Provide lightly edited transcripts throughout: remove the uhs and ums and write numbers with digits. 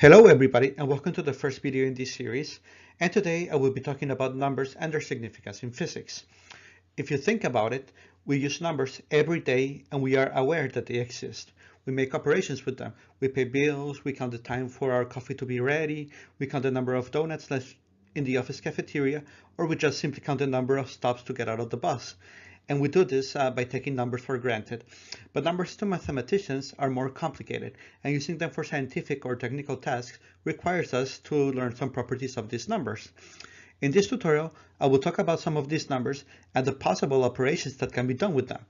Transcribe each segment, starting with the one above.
Hello everybody and welcome to the first video in this series, and today I will be talking about numbers and their significance in physics. If you think about it, we use numbers every day and we are aware that they exist. We make operations with them. We pay bills, we count the time for our coffee to be ready, we count the number of donuts left in the office cafeteria, or we just simply count the number of stops to get out of the bus. And we do this by taking numbers for granted. But numbers to mathematicians are more complicated, and using them for scientific or technical tasks requires us to learn some properties of these numbers. In this tutorial, I will talk about some of these numbers and the possible operations that can be done with them.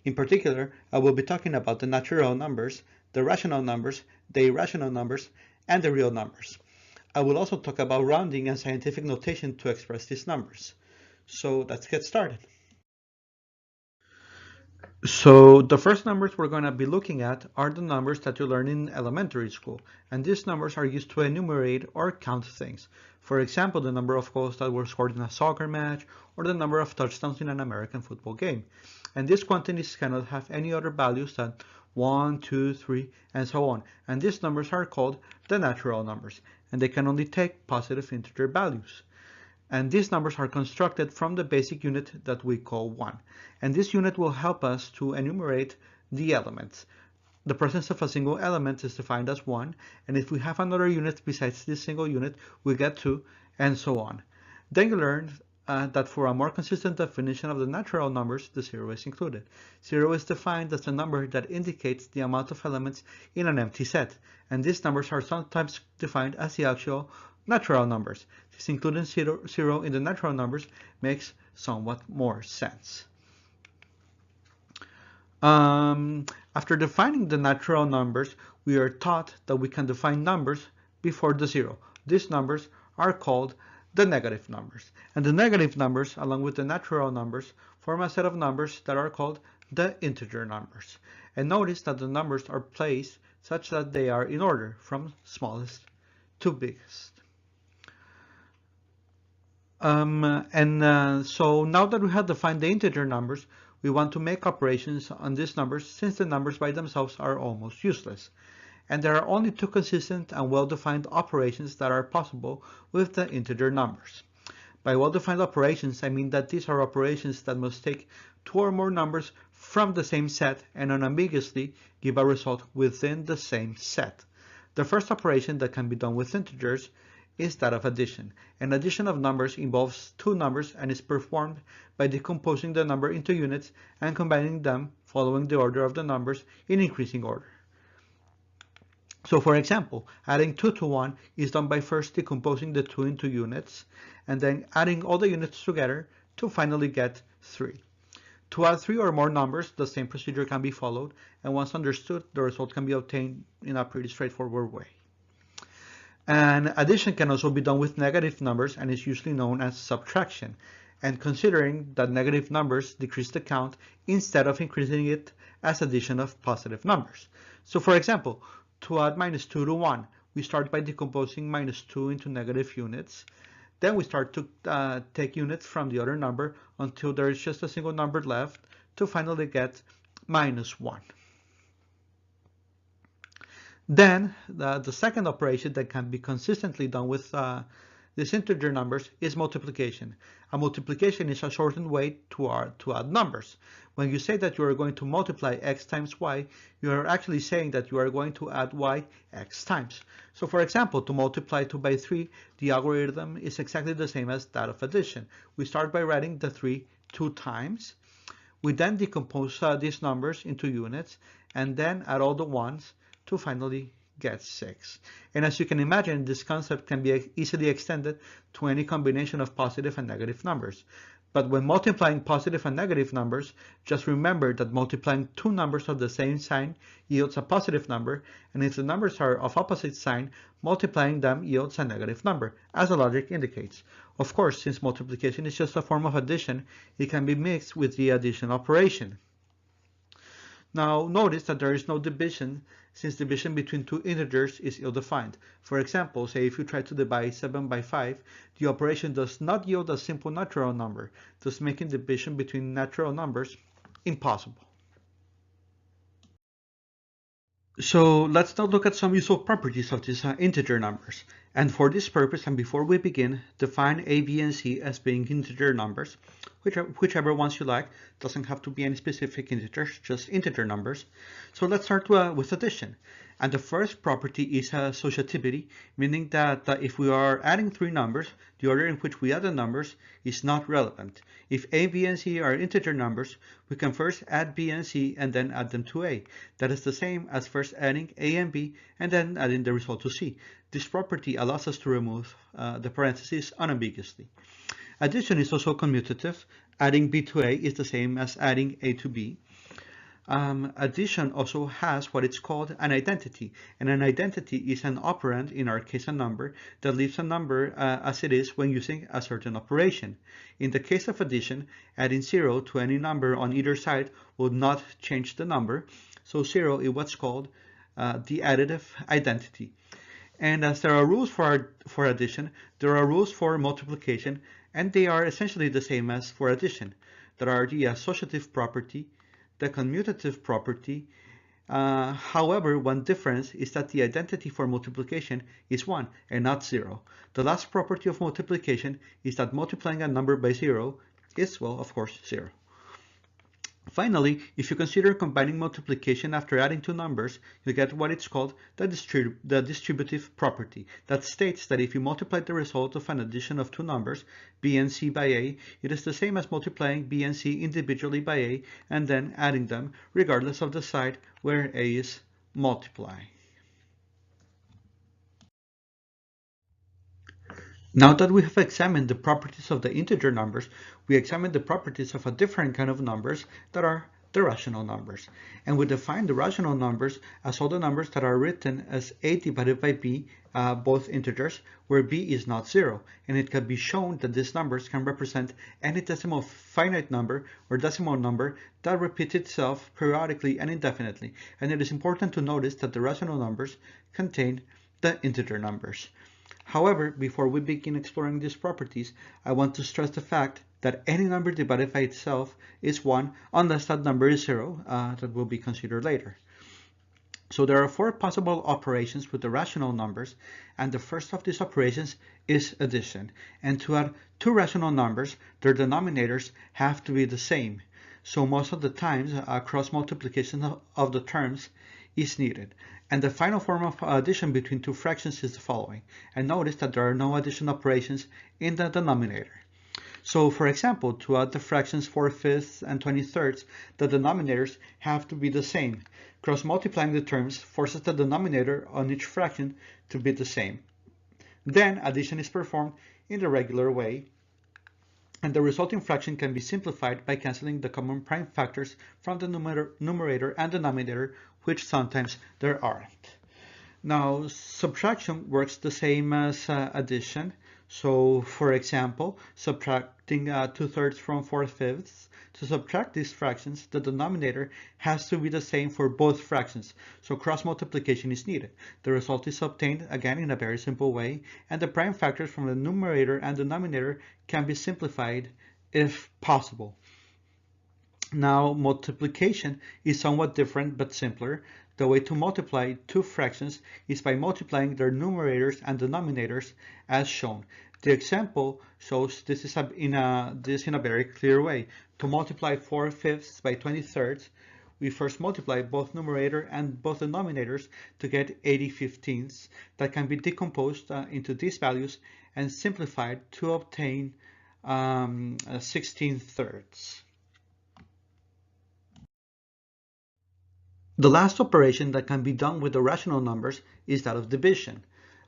In particular, I will be talking about the natural numbers, the rational numbers, the irrational numbers, and the real numbers. I will also talk about rounding and scientific notation to express these numbers. So let's get started. So the first numbers we're going to be looking at are the numbers that you learn in elementary school, and these numbers are used to enumerate or count things. For example, the number of goals that were scored in a soccer match or the number of touchdowns in an American football game. And these quantities cannot have any other values than 1, 2, 3, and so on. And these numbers are called the natural numbers, and they can only take positive integer values. And these numbers are constructed from the basic unit that we call 1. And this unit will help us to enumerate the elements. The presence of a single element is defined as 1, and if we have another unit besides this single unit, we get 2, and so on. Then you learn that for a more consistent definition of the natural numbers, the 0 is included. 0 is defined as a number that indicates the amount of elements in an empty set, and these numbers are sometimes defined as the actual natural numbers. This including 0 in the natural numbers makes somewhat more sense. After defining the natural numbers, we are taught that we can define numbers before the 0. These numbers are called the negative numbers. And the negative numbers, along with the natural numbers, form a set of numbers that are called the integer numbers. And notice that the numbers are placed such that they are in order from smallest to biggest. So now that we have defined the integer numbers, we want to make operations on these numbers since the numbers by themselves are almost useless. And there are only two consistent and well-defined operations that are possible with the integer numbers. By well-defined operations, I mean that these are operations that must take two or more numbers from the same set and unambiguously give a result within the same set. The first operation that can be done with integers is that of addition. And addition of numbers involves two numbers and is performed by decomposing the number into units and combining them following the order of the numbers in increasing order. So for example, adding 2 to 1 is done by first decomposing the 2 into units and then adding all the units together to finally get 3. To add 3 or more numbers, the same procedure can be followed, and once understood, the result can be obtained in a pretty straightforward way. And addition can also be done with negative numbers and is usually known as subtraction. And considering that negative numbers decrease the count instead of increasing it as addition of positive numbers. So for example, to add minus 2 to 1, we start by decomposing minus 2 into negative units. Then we start to take units from the other number until there is just a single number left to finally get minus 1. Then the second operation that can be consistently done with these integer numbers is multiplication. A multiplication is a shortened way to add numbers. When you say that you are going to multiply x times y, you are actually saying that you are going to add y x times. So for example, to multiply 2 by 3, the algorithm is exactly the same as that of addition. We start by writing the 3 2 times. We then decompose these numbers into units and then add all the ones to finally get 6. And as you can imagine, this concept can be easily extended to any combination of positive and negative numbers. But when multiplying positive and negative numbers, just remember that multiplying two numbers of the same sign yields a positive number, and if the numbers are of opposite sign, multiplying them yields a negative number, as the logic indicates. Of course, since multiplication is just a form of addition, it can be mixed with the addition operation. Now notice that there is no division, since division between two integers is ill-defined. For example, say if you try to divide 7 by 5, the operation does not yield a simple natural number, thus making division between natural numbers impossible. So let's now look at some useful properties of these integer numbers. And for this purpose, and before we begin, define A, B, and C as being integer numbers, whichever ones you like. Doesn't have to be any specific integers, just integer numbers. So let's start with addition. And the first property is associativity, meaning that if we are adding three numbers, the order in which we add the numbers is not relevant. If A, B, and C are integer numbers, we can first add B and C and then add them to A. That is the same as first adding A and B and then adding the result to C. This property allows us to remove the parentheses unambiguously. Addition is also commutative. Adding B to A is the same as adding A to B. Addition also has what it's called an identity, and an identity is an operand, in our case a number, that leaves a number as it is when using a certain operation. In the case of addition, adding 0 to any number on either side will not change the number, so 0 is what's called the additive identity. And as there are rules for addition, there are rules for multiplication, and they are essentially the same as for addition. There are the associative property, the commutative property. However, one difference is that the identity for multiplication is 1 and not 0. The last property of multiplication is that multiplying a number by 0 is, well, of course, 0. Finally, if you consider combining multiplication after adding two numbers, you get what is called the distributive property. That states that if you multiply the result of an addition of two numbers, B and C by A, it is the same as multiplying B and C individually by A and then adding them, regardless of the side where A is multiplying. Now that we have examined the properties of the integer numbers, we examine the properties of a different kind of numbers that are the rational numbers. And we define the rational numbers as all the numbers that are written as A divided by B, both integers, where B is not 0. And it can be shown that these numbers can represent any decimal finite number or decimal number that repeats itself periodically and indefinitely. And it is important to notice that the rational numbers contain the integer numbers. However, before we begin exploring these properties, I want to stress the fact that any number divided by itself is 1 unless that number is 0, that will be considered later. So there are four possible operations with the rational numbers, and the first of these operations is addition. And to add two rational numbers, their denominators have to be the same. So most of the times, cross multiplication of the terms is needed. And the final form of addition between two fractions is the following. And notice that there are no addition operations in the denominator. So for example, to add the fractions 4/5 and 20/3, the denominators have to be the same. Cross multiplying the terms forces the denominator on each fraction to be the same. Then addition is performed in the regular way, and the resulting fraction can be simplified by canceling the common prime factors from the numerator and denominator, which sometimes there aren't. Now, subtraction works the same as addition. So, for example, subtracting 2/3 from 4/5. To subtract these fractions, the denominator has to be the same for both fractions, so cross multiplication is needed. The result is obtained again in a very simple way, and the prime factors from the numerator and denominator can be simplified if possible. Now, multiplication is somewhat different but simpler. The way to multiply two fractions is by multiplying their numerators and denominators as shown. The example shows this in a very clear way. To multiply 4/5 by 20/3, we first multiply both numerator and both denominators to get 80/15 that can be decomposed into these values and simplified to obtain 16/3. The last operation that can be done with the rational numbers is that of division.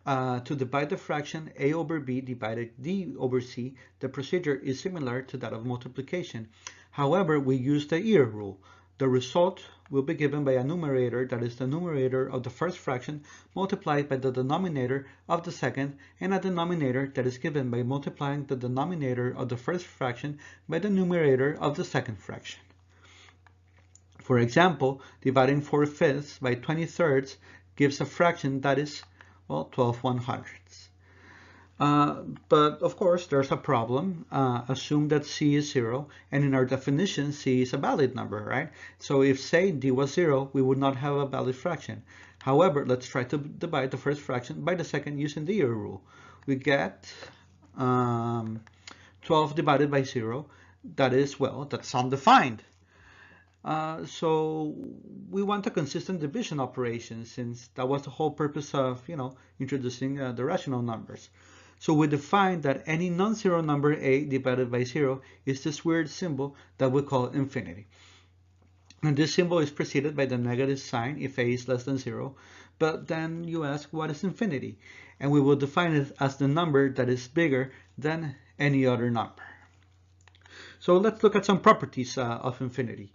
To divide the fraction a over b divided d over c, the procedure is similar to that of multiplication. However, we use the EAR rule. The result will be given by a numerator that is the numerator of the first fraction multiplied by the denominator of the second, and a denominator that is given by multiplying the denominator of the first fraction by the numerator of the second fraction. For example, dividing 4/5 by 20/3 gives a fraction that is, well, 12/100. But of course, there's a problem. Assume that C is 0, and in our definition, C is a valid number, right? So if, say, D was 0, we would not have a valid fraction. However, let's try to divide the first fraction by the second using the Euro rule. We get 12 divided by 0. That is, well, that's undefined. So we want a consistent division operation, since that was the whole purpose of, introducing the rational numbers. So we define that any non-zero number a divided by 0 is this weird symbol that we call infinity. And this symbol is preceded by the negative sign if a is less than 0. But then you ask, what is infinity? And we will define it as the number that is bigger than any other number. So let's look at some properties of infinity.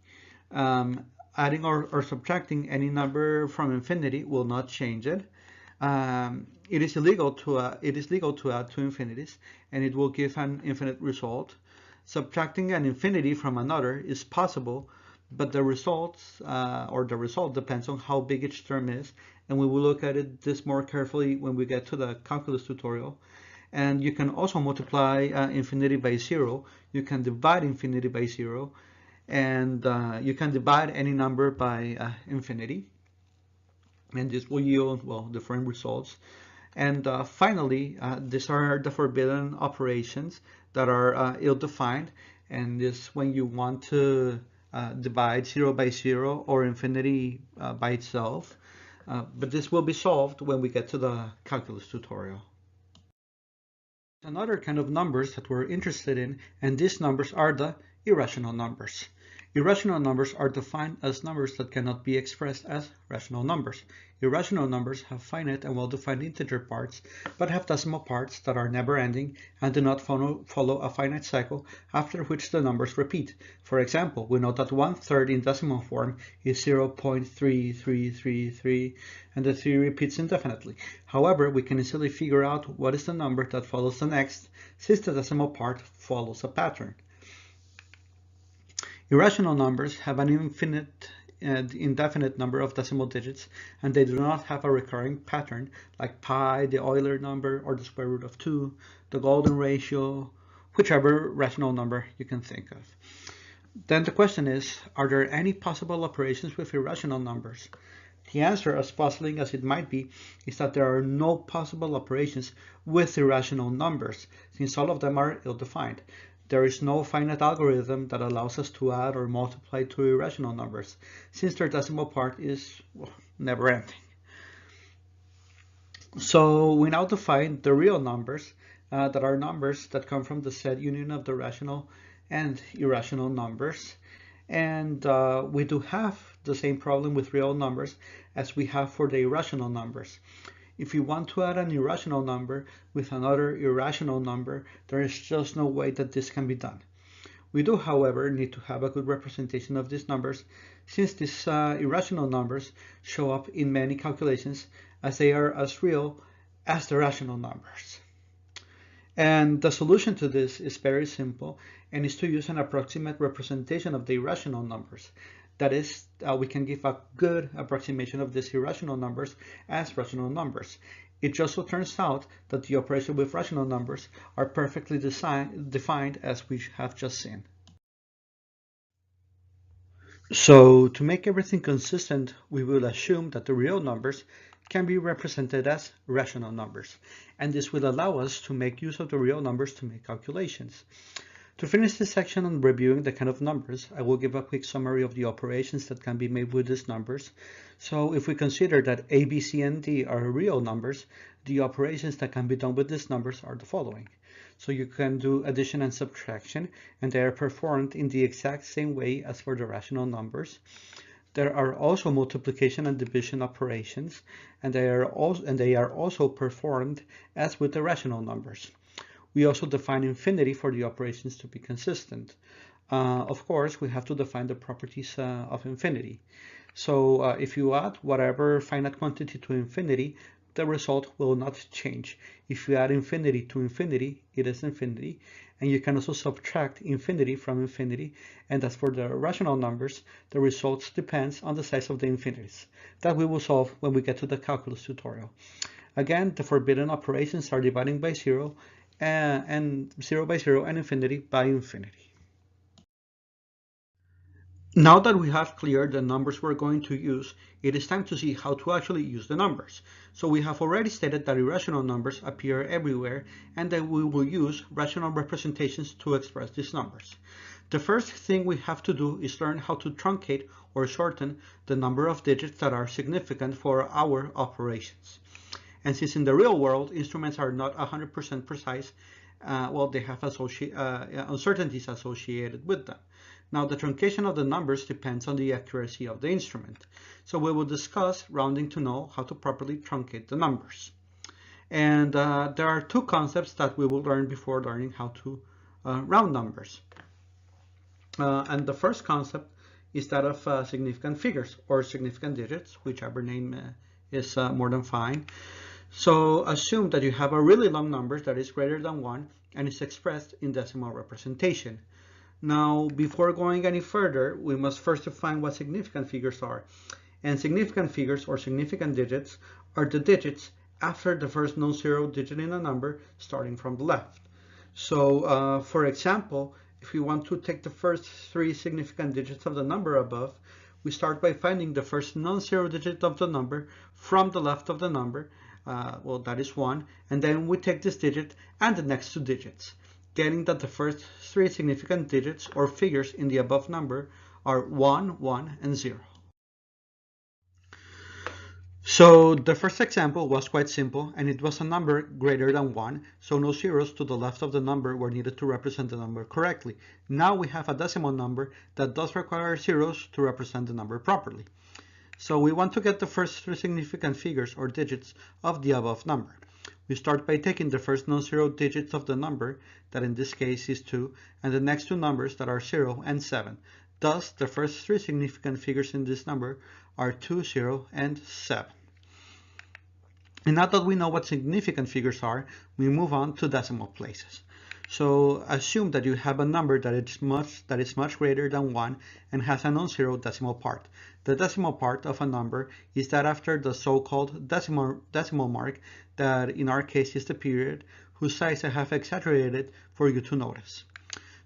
Adding or subtracting any number from infinity will not change it. It is legal to add two infinities, and it will give an infinite result. Subtracting an infinity from another is possible, but the result depends on how big each term is, and we will look at this more carefully when we get to the calculus tutorial. And you can also multiply infinity by 0. You can divide infinity by 0, and you can divide any number by infinity. And this will yield, well, different results. And finally, these are the forbidden operations that are ill-defined. And this when you want to divide 0 by 0 or infinity by itself. But this will be solved when we get to the calculus tutorial. Another kind of numbers that we're interested in, and these numbers are the irrational numbers. Irrational numbers are defined as numbers that cannot be expressed as rational numbers. Irrational numbers have finite and well-defined integer parts, but have decimal parts that are never-ending and do not follow a finite cycle after which the numbers repeat. For example, we know that 1/3 in decimal form is 0.3333, and the 3 repeats indefinitely. However, we can easily figure out what is the number that follows the next, since the decimal part follows a pattern. Irrational numbers have an infinite and indefinite number of decimal digits, and they do not have a recurring pattern like pi, the Euler number, or the square root of 2, the golden ratio, whichever rational number you can think of. Then the question is, are there any possible operations with irrational numbers? The answer, as puzzling as it might be, is that there are no possible operations with irrational numbers, since all of them are ill-defined. There is no finite algorithm that allows us to add or multiply two irrational numbers, since their decimal part is, well, never-ending. So we now define the real numbers, that are numbers that come from the set union of the rational and irrational numbers. And we do have the same problem with real numbers as we have for the irrational numbers. If you want to add an irrational number with another irrational number, there is just no way that this can be done. We do, however, need to have a good representation of these numbers, since these irrational numbers show up in many calculations as they are as real as the rational numbers. And the solution to this is very simple, and is to use an approximate representation of the irrational numbers. That is, we can give a good approximation of these irrational numbers as rational numbers. It just so turns out that the operation with rational numbers are perfectly defined as we have just seen. So to make everything consistent, we will assume that the real numbers can be represented as rational numbers, and this will allow us to make use of the real numbers to make calculations. To finish this section on reviewing the kind of numbers, I will give a quick summary of the operations that can be made with these numbers. So if we consider that A, B, C, and D are real numbers, the operations that can be done with these numbers are the following. So you can do addition and subtraction, and they are performed in the exact same way as for the rational numbers. There are also multiplication and division operations, and they are also performed as with the rational numbers. We also define infinity for the operations to be consistent. Of course, we have to define the properties of infinity. So if you add whatever finite quantity to infinity, the result will not change. If you add infinity to infinity, it is infinity. And you can also subtract infinity from infinity. And as for the rational numbers, the results depends on the size of the infinities. That we will solve when we get to the calculus tutorial. Again, the forbidden operations are dividing by 0 and 0 by 0 and infinity by infinity. Now that we have cleared the numbers we're going to use, it is time to see how to actually use the numbers. So we have already stated that irrational numbers appear everywhere and that we will use rational representations to express these numbers. The first thing we have to do is learn how to truncate or shorten the number of digits that are significant for our operations. And since in the real world, instruments are not 100% precise, well, they have uncertainties associated with them. Now, the truncation of the numbers depends on the accuracy of the instrument. So we will discuss rounding to know how to properly truncate the numbers. And there are two concepts that we will learn before learning how to round numbers. And the first concept is that of significant figures or significant digits, whichever name is more than fine. So assume that you have a really long number that is greater than 1 and is expressed in decimal representation. Now, before going any further, we must first define what significant figures are. And significant figures or significant digits are the digits after the first non-zero digit in a number starting from the left. So, for example, if we want to take the first 3 significant digits of the number above, we start by finding the first non-zero digit of the number from the left of the number, well, that is 1, and then we take this digit and the next 2 digits, getting that the first 3 significant digits or figures in the above number are 1, 1, and 0. So the first example was quite simple, and it was a number greater than 1, so no zeros to the left of the number were needed to represent the number correctly. Now we have a decimal number that does require zeros to represent the number properly. So we want to get the first 3 significant figures or digits of the above number. We start by taking the first non-zero digits of the number, that in this case is 2, and the next 2 numbers that are 0 and 7. Thus, the first 3 significant figures in this number are 2, 0, and 7. And now that we know what significant figures are, we move on to decimal places. So assume that you have a number that is much greater than 1 and has a non-zero decimal part. The decimal part of a number is that after the so-called decimal mark, that in our case is the period, whose size I have exaggerated for you to notice.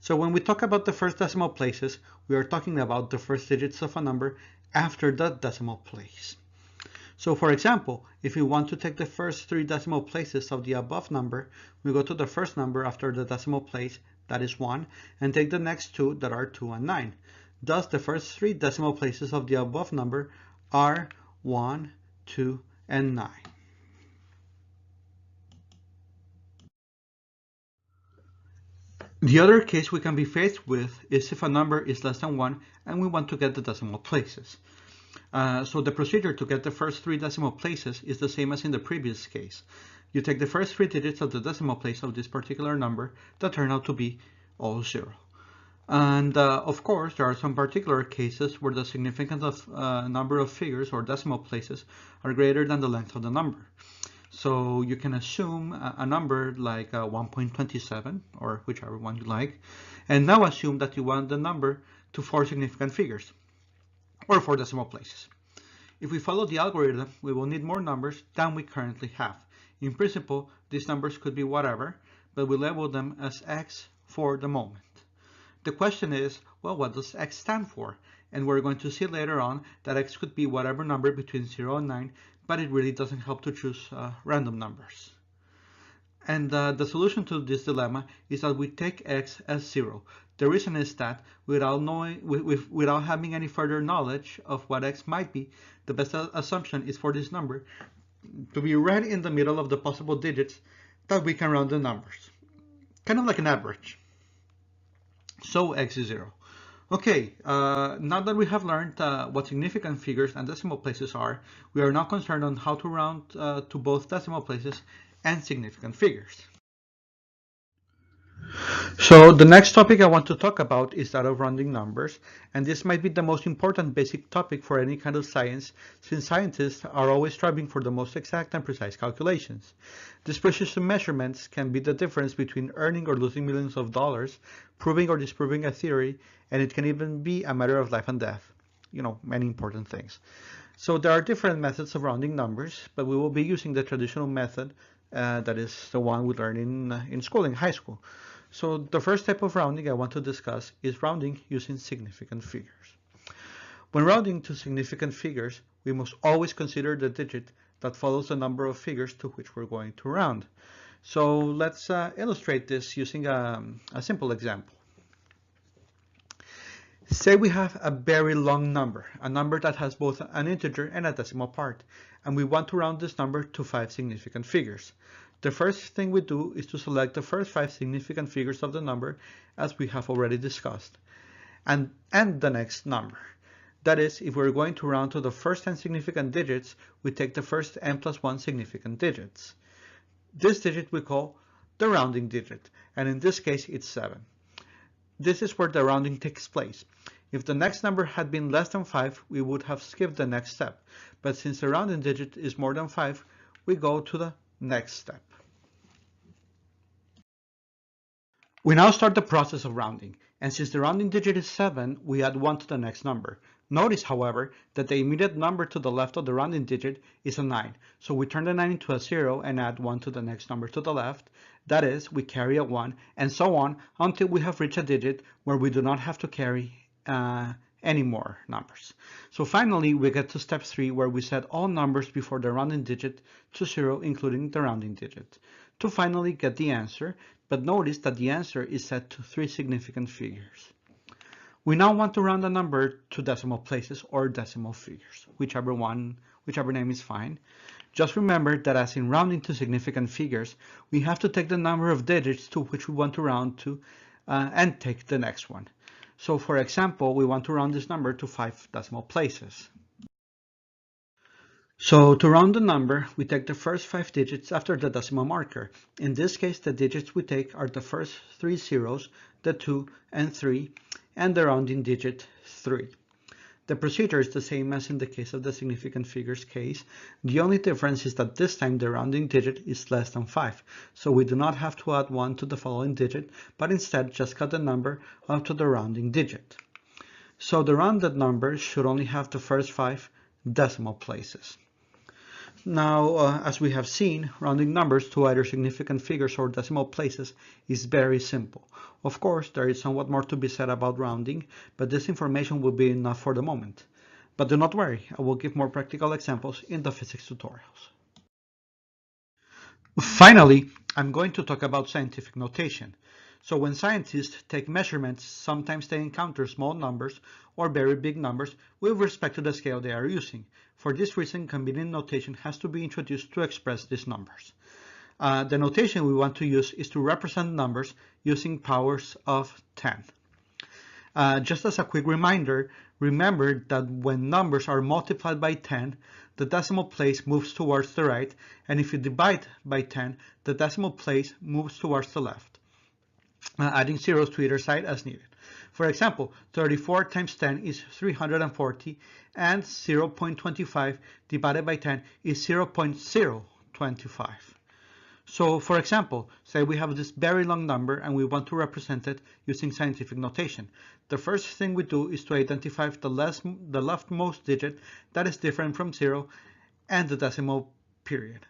So when we talk about the first decimal places, we are talking about the first digits of a number after the decimal place. So for example, if we want to take the first 3 decimal places of the above number, we go to the first number after the decimal place, that is 1, and take the next 2 that are 2 and 9. Thus, the first 3 decimal places of the above number are 1, 2, and 9. The other case we can be faced with is if a number is less than 1 and we want to get the decimal places. So the procedure to get the first 3 decimal places is the same as in the previous case. You take the first 3 digits of the decimal place of this particular number that turn out to be all 0. And of course, there are some particular cases where the significance of number of figures or decimal places are greater than the length of the number. So you can assume a number like 1.27 or whichever one you like, and now assume that you want the number to 4 significant figures or 4 decimal places. If we follow the algorithm, we will need more numbers than we currently have. In principle, these numbers could be whatever, but we label them as X for the moment. The question is, well, what does X stand for? And we're going to see later on that X could be whatever number between 0 and 9, but it really doesn't help to choose random numbers. And the solution to this dilemma is that we take X as 0. The reason is that without having any further knowledge of what X might be, the best assumption is for this number to be right in the middle of the possible digits that we can round the numbers. Kind of like an average. So X is 0. Okay, now that we have learned what significant figures and decimal places are, we are now concerned on how to round to both decimal places and significant figures. So the next topic I want to talk about is that of rounding numbers, and this might be the most important basic topic for any kind of science, since scientists are always striving for the most exact and precise calculations. These precision measurements can be the difference between earning or losing millions of dollars, proving or disproving a theory, and it can even be a matter of life and death. You know, many important things. So there are different methods of rounding numbers, but we will be using the traditional method that is the one we learned in school, in high school. So the first type of rounding I want to discuss is rounding using significant figures. When rounding to significant figures, we must always consider the digit that follows the number of figures to which we're going to round. So let's illustrate this using a simple example. Say we have a very long number, a number that has both an integer and a decimal part, and we want to round this number to 5 significant figures. The first thing we do is to select the first 5 significant figures of the number, as we have already discussed, and the next number. That is, if we're going to round to the first 10 significant digits, we take the first n plus 1 significant digits. This digit we call the rounding digit, and in this case it's 7. This is where the rounding takes place. If the next number had been less than 5, we would have skipped the next step. But since the rounding digit is more than 5, we go to the next step. We now start the process of rounding, and since the rounding digit is 7, we add 1 to the next number. Notice, however, that the immediate number to the left of the rounding digit is a 9, so we turn the 9 into a 0 and add 1 to the next number to the left. That is, we carry a 1, and so on until we have reached a digit where we do not have to carry any more numbers. So finally, we get to step 3, where we set all numbers before the rounding digit to 0, including the rounding digit, to finally get the answer, but notice that the answer is set to 3 significant figures. We now want to round a number to decimal places or decimal figures, whichever name is fine. Just remember that as in rounding to significant figures, we have to take the number of digits to which we want to round to and take the next one. So for example, we want to round this number to 5 decimal places. So to round the number, we take the first 5 digits after the decimal marker. In this case, the digits we take are the first 3 zeros, the 2 and 3, and the rounding digit 3. The procedure is the same as in the case of the significant figures case. The only difference is that this time the rounding digit is less than 5, so we do not have to add 1 to the following digit, but instead just cut the number up to the rounding digit. So the rounded number should only have the first 5 decimal places. Now, as we have seen, rounding numbers to either significant figures or decimal places is very simple. Of course, there is somewhat more to be said about rounding, but this information will be enough for the moment. But do not worry, I will give more practical examples in the physics tutorials. Finally, I'm going to talk about scientific notation. So when scientists take measurements, sometimes they encounter small numbers or very big numbers with respect to the scale they are using. For this reason, convenient notation has to be introduced to express these numbers. The notation we want to use is to represent numbers using powers of 10. Just as a quick reminder, remember that when numbers are multiplied by 10, the decimal place moves towards the right, and if you divide by 10, the decimal place moves towards the left, adding zeros to either side as needed. For example, 34 times 10 is 340, and 0.25 divided by 10 is 0.025. So, for example, say we have this very long number and we want to represent it using scientific notation. The first thing we do is to identify the leftmost digit that is different from 0 and the decimal period.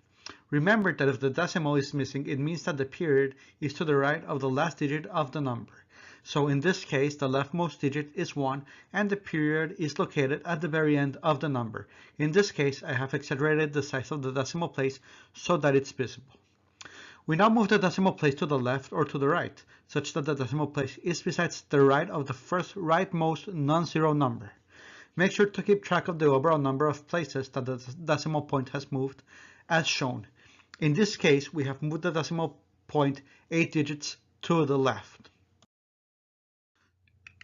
Remember that if the decimal is missing, it means that the period is to the right of the last digit of the number. So in this case, the leftmost digit is 1 and the period is located at the very end of the number. In this case, I have exaggerated the size of the decimal place so that it's visible. We now move the decimal place to the left or to the right, such that the decimal place is besides the right of the first rightmost non-zero number. Make sure to keep track of the overall number of places that the decimal point has moved, as shown. In this case, we have moved the decimal point 8 digits to the left.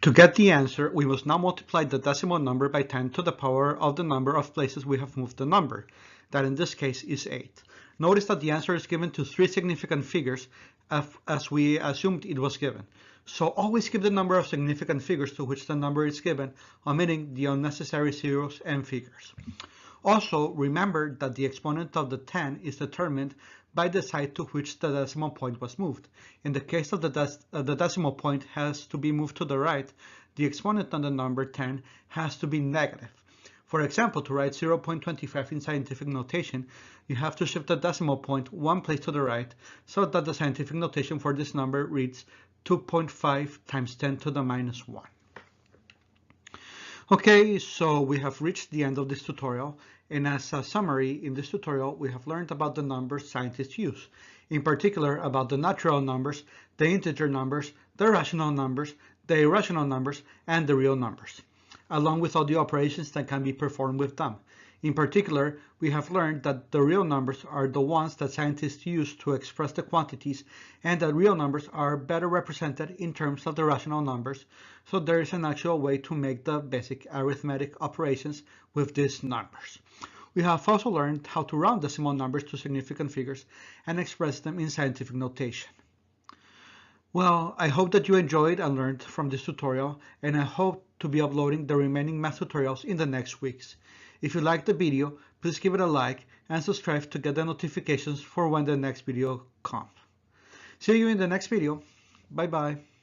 To get the answer, we must now multiply the decimal number by 10 to the power of the number of places we have moved the number. That in this case is 8. Notice that the answer is given to 3 significant figures as we assumed it was given. So always keep the number of significant figures to which the number is given, omitting the unnecessary zeros and figures. Also, remember that the exponent of the 10 is determined by the side to which the decimal point was moved. In the case of the decimal point has to be moved to the right, the exponent on the number 10 has to be negative. For example, to write 0.25 in scientific notation, you have to shift the decimal point one place to the right so that the scientific notation for this number reads 2.5 times 10 to the minus 1. Okay, so we have reached the end of this tutorial, and as a summary, in this tutorial we have learned about the numbers scientists use, in particular about the natural numbers, the integer numbers, the rational numbers, the irrational numbers, and the real numbers, along with all the operations that can be performed with them. In particular, we have learned that the real numbers are the ones that scientists use to express the quantities, and that real numbers are better represented in terms of the rational numbers, so there is an actual way to make the basic arithmetic operations with these numbers. We have also learned how to round decimal numbers to significant figures and express them in scientific notation. Well, I hope that you enjoyed and learned from this tutorial, and I hope to be uploading the remaining math tutorials in the next weeks. If you liked the video, please give it a like and subscribe to get the notifications for when the next video comes. See you in the next video. Bye bye.